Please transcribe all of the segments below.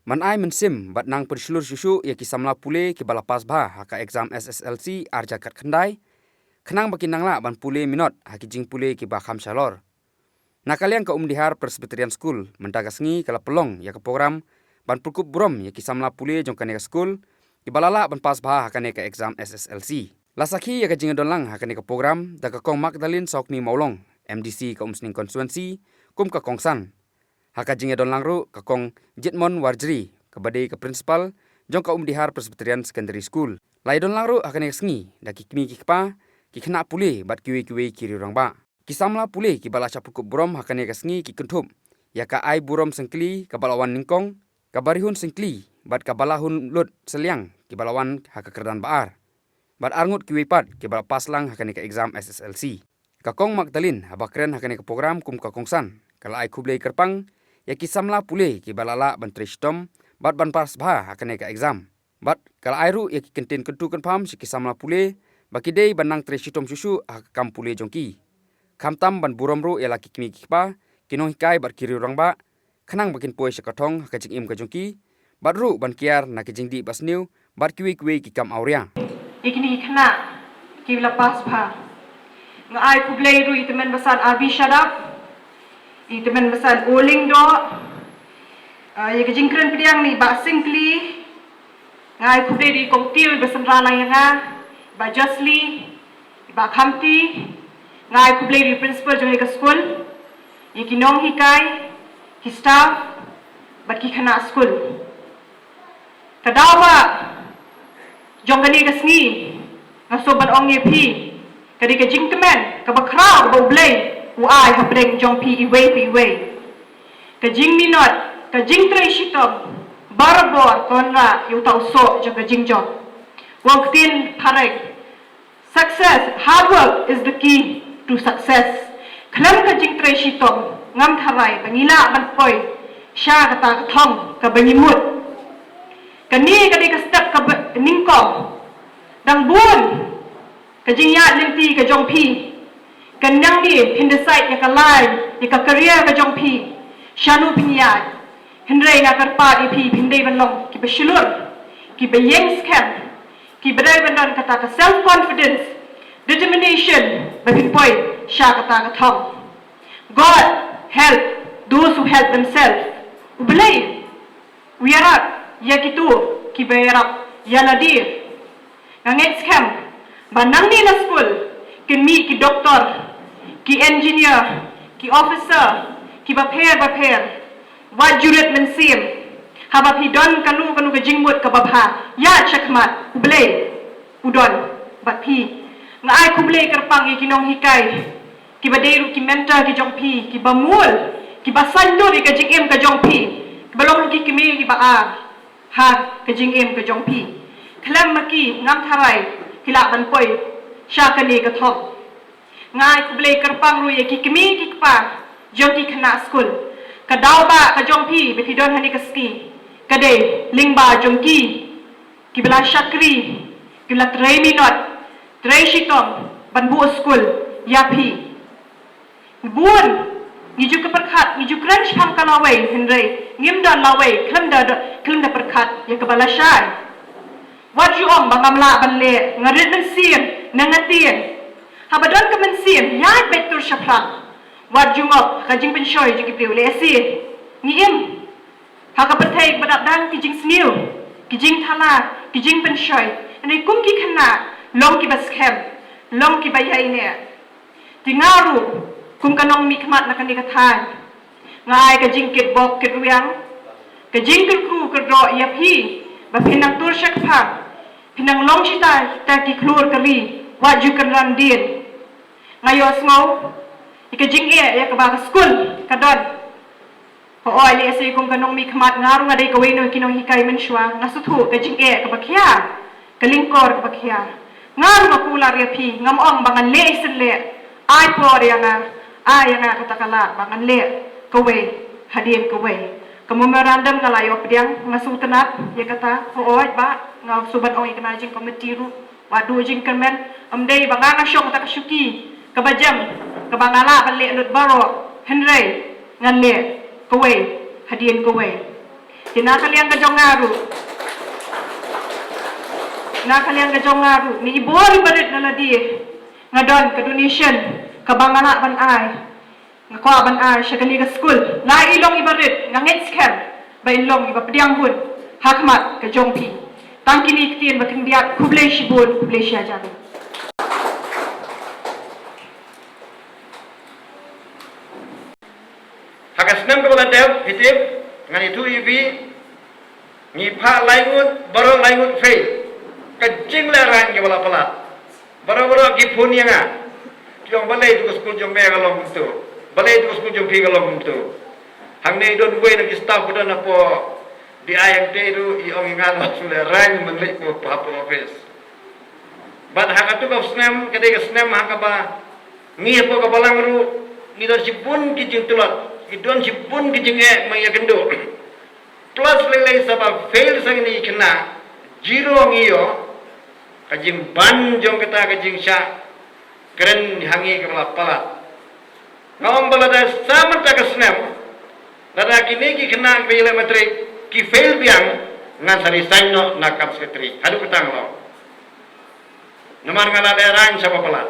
Man ai mensim bat nang perselur susu ya kisamla pule ki balapas bah haka exam SSLC arja kat khandai. Kenang bakin nangla ban pule minot haki jing pule ki ba kham shalor. Nakalian ka umdihar Presbyterian School mentagasngi kala pelong ya ke program ban pulkup brom ya kisamla pule jong kaneka school ki balala ban pas bah haka neka exam SSLC. Lasaki ya ka jing donlang haka neka program da ka kong Magdalene Sokni Maulong MDC ka umsning constituency kum ka kongsan. Haka jinge don langru ka kong Jitmon Warjri ka badai ka principal jong ka umdihar Presbyterian Secondary School. Lai don langru haka nek sngi da ki kimi ki kpa ki khna pule bat kiwe kiri rang ba. Ki samla pule ki bala chapukup brom haka nek sngi ki kunthum. Ya ka ai burom sengkli ka balawan ningkong ka barihun sengkli bat ka balahun lut seliang ki balawan haka kerdan baar. Bat arngut kiwe pat ki bala paslang haka nek exam SSLC. Ka kong Magdalene habakren haka nek program kum ka kongsan. Kala ai kublei kerpang ya kisamla pule ki balala ban trishtom bat ban pas bha hakane ka exam bat kala airu ya ki kenten kentu kan pham si kisamla pule baki dei banang trishtom susu kam pule jongki khamtam ban burom ru ya laki kimi kipa kinong hikai bat kiri rang ba khanang bakin poi sakathong ka jing im ka jongki bat ru ban kiar na ki jingdi basniu bat kiwi ki kam auria ikini khana ki la pas bha nga ai kublei ru itemen basan abi shadap itemen basan oling do ya ke jingkren pediang ni ba singkli ngai kublei di kongtil basan rana yanga ba justly ba khamti ngai kublei di principal jong ka school ki nong hikai ki staff ba ki khana school kadawa jong kani ka sngi ngasoban ong ye phi kadi ka jingkemen ka ba khrau ba blei ai ha breng jong pi iwe ka jing minot ka jing tre shitom barbor konra yu tau so jong ka jing jong wang tin tharek success hard work is the key to success klam ka jing tre shitom ngam tharai bangila ban poi sha ka ta thong ka bangimut ka ni ka di ka step ka ningkong dang bun ka jing ya lenti ka jong pi kanyang ni hindesai ya kalai ya ka career ka jong pi shanu pinyai hindrei na karpa di pi hindei banlong ki besilur ki beyeng scam ki bedai banan kata ka self confidence determination bagi poi sha kata ka thong God help those who help themselves ubelai wiarat ya kitu ki bayarap ya ladir ngangek scam banang ni na school ki mi ki doktor ki engineer, ki officer, ki baper, wat juret mensim, haba pidon kanu ka jingmut ka babha, ya chakmat, ublay, udon, bat pi, nga ay kublay karpang ikinong hikay, ki badeiru ki mentor ki jong pi, ki bamul, ki basandur ka jingim ka jong pi, ki balong ki kimi ki baar, ha ka jingim ka jong pi, klam maki ngam tharay, kilaban poy, siya kani ka thok, ngai kublei kerpang ru ye ki kimi ki kpa jong ki khana school ka daw ba ka jong pi be pidon hani ka ski ka de lingba jong ki bela shakri ki la trei minot trei shitom ban bu school ya pi buon ni ju ka perkhat ni ju crunch pham ka lawe henrei ngim dan lawe khlem da perkhat ya ka bala shai wat ju om bangam la ban le ngarit nan siem nangatien habadon ka mensim yai betur shapra wat jungok ka jing penshoy jing piu le si ni im ha ka pathai badap dang ki jing sniu ki jing thala ki jing penshoy ani kum ki khana long ki baskem long ki bayai ne tingaru kum kanong mi khmat na kan ka thai ngai ka jing kit bok kit wiang ka jing kru ka ro ya phi ba pinang tur shak pha pinang long chita ta ki klur ka ri wat ju kan ran din ngayos ngau ika jing ya ka ba school kadon ho oi le se kum kanong mi khmat ngaru ngadai ka weno kinong hikai menshwa ngasuthu ka jing ka bakhya kalingkor ka bakhya ngaru makula ria phi ngam ong bangan le isle ai por yang nga katakala bangan le ka we hadien ka we ka memorandum kalayo pediang ngasutenat ya kata ho oi ba ngau suban oi kana jing committee ru wadu jing kemen amdei banganga syong ta kasyuki kabajam kabangala balle lut baro henrei ngalle kowe hadien kowe Kinakaliang gajong ngaru. Nakaliang gajong ngaru. Ni ibor barit na ladi. Ngadon ka donation. Kabangala ban ay. Nga kwa ban ay siya kaniga school. Na ilong ibarit. Nga ngit scam. Ba ilong iba pediang hun. Hakmat gajong pi. Tangkini ikitin baking biak kublay shibun kublay siya jago. Hakasnam ka balatep hitip ngan itu ibi ni pha laingut baro laingut fail kajing leran ke bala pala baro ki punya nga jong balai tu school jong me galong tu balai tu school jong pi galong tu hang nei don we nak staff budan apo di ayam te itu i ong ngal sule ran menlik ko papo office ban hakatu ka snam kade ka snam hakaba ni apo ka balang ru ni don sipun ki jing tulat idon sipun ki jing e maya gendo plus lele sabab fail sang ni kena zero ngiyo kajing ban jong kata kajing sya keren hangi ke pala ngawang balada sama ta kasnam dada kini ki kena pile matrik ki fail biang ngan sari saino nakap sekretari hadu ketang lo namar ngala lerang sama pala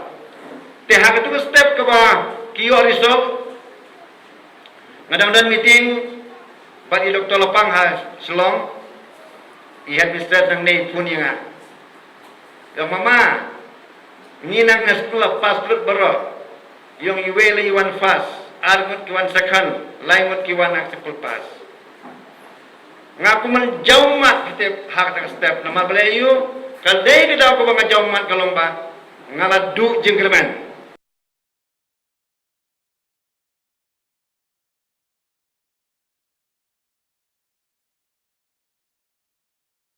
te hak tu step ke ba ki yo result ngadang meeting Bagi Dr. Lepang ha Selong Ihat Mr. Nang Nei pun yang Yang mama Ni nak sekolah pas perut berok Yang iwe le iwan fast Armut kiwan second Laimut kiwan nak sepul pas Ngaku menjauh mat Kita hak tak step Nama belayu Kalau dia kita aku bangga jauh mat Kalau mbak Ngalah duk jengkelman